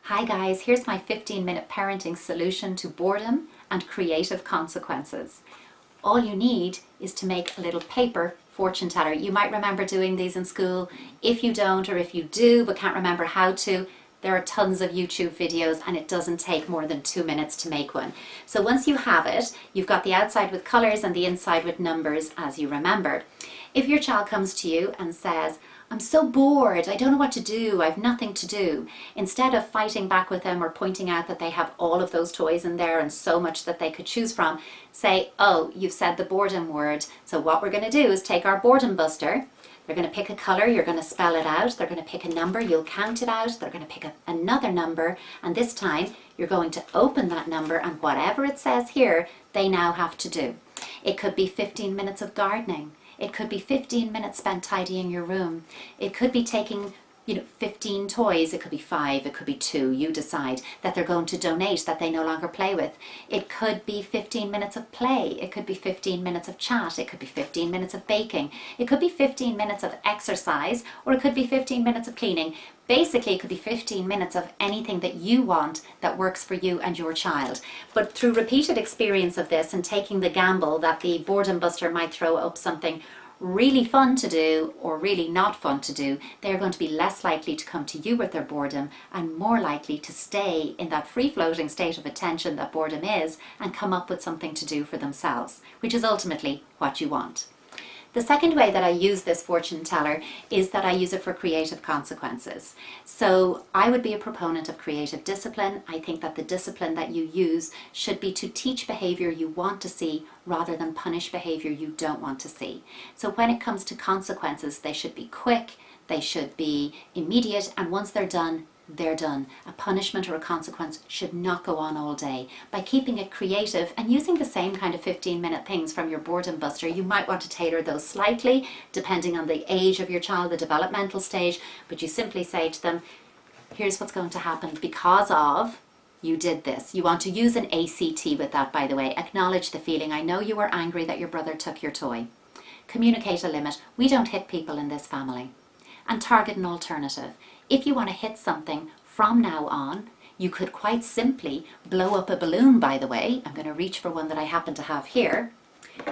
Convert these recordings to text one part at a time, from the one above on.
Hi guys, here's my 15-minute parenting solution to boredom and creative consequences. All you need is to make a little paper fortune teller. You might remember doing these in school. If you don't, or if you do but can't remember how to, there are tons of YouTube videos and it doesn't take more than 2 minutes to make one. So once you have it, you've got the outside with colours and the inside with numbers as you remembered. If your child comes to you and says, "I'm so bored, I don't know what to do, I've nothing to do," instead of fighting back with them or pointing out that they have all of those toys in there and so much that they could choose from, say, "Oh, you've said the boredom word, so what we're going to do is take our boredom buster." They're going to pick a colour, you're going to spell it out, they're going to pick a number, you'll count it out, they're going to pick another number, and this time you're going to open that number and whatever it says here, they now have to do. It could be 15 minutes of gardening. It could be 15 minutes spent tidying your room. It could be taking 15 toys, it could be 5, it could be 2, you decide, that they're going to donate, that they no longer play with. It could be 15 minutes of play, it could be 15 minutes of chat, it could be 15 minutes of baking, it could be 15 minutes of exercise, or it could be 15 minutes of cleaning. Basically, it could be 15 minutes of anything that you want that works for you and your child. But through repeated experience of this and taking the gamble that the boredom buster might throw up something really fun to do or really not fun to do, they're going to be less likely to come to you with their boredom and more likely to stay in that free-floating state of attention that boredom is and come up with something to do for themselves, which is ultimately what you want. The second way that I use this fortune teller is that I use it for creative consequences. So I would be a proponent of creative discipline. I think that the discipline that you use should be to teach behaviour you want to see rather than punish behaviour you don't want to see. So when it comes to consequences, they should be quick, they should be immediate, and once they're done, they're done. A punishment or a consequence should not go on all day. By keeping it creative and using the same kind of 15-minute things from your boredom buster, you might want to tailor those slightly depending on the age of your child, the developmental stage, but you simply say to them, here's what's going to happen because of you did this. You want to use an ACT with that, by the way. Acknowledge the feeling. I know you were angry that your brother took your toy. Communicate a limit. We don't hit people in this family. And target an alternative. If you want to hit something from now on, you could quite simply blow up a balloon, by the way. I'm going to reach for one that I happen to have here.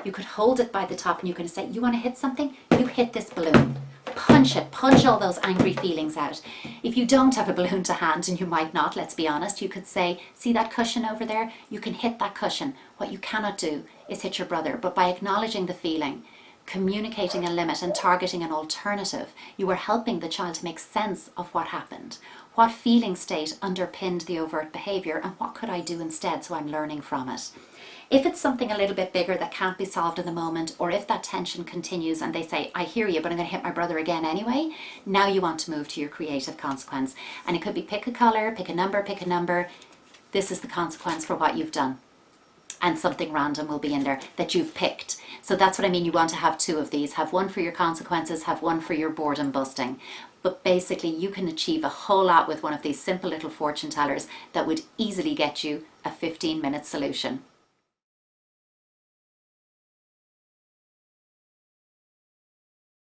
You could hold it by the top and you can say, you want to hit something? You hit this balloon. Punch it. Punch all those angry feelings out. If you don't have a balloon to hand, and you might not, let's be honest, you could say, see that cushion over there? You can hit that cushion. What you cannot do is hit your brother. But by acknowledging the feeling, communicating a limit and targeting an alternative, you are helping the child to make sense of what happened. What feeling state underpinned the overt behaviour and what could I do instead so I'm learning from it. If it's something a little bit bigger that can't be solved in the moment, or if that tension continues and they say, I hear you, but I'm going to hit my brother again anyway, now you want to move to your creative consequence. And it could be pick a colour, pick a number, pick a number. This is the consequence for what you've done. And something random will be in there that you've picked. So that's what I mean, you want to have 2 of these. Have one for your consequences, have one for your boredom busting. But basically you can achieve a whole lot with one of these simple little fortune tellers that would easily get you a 15-minute solution.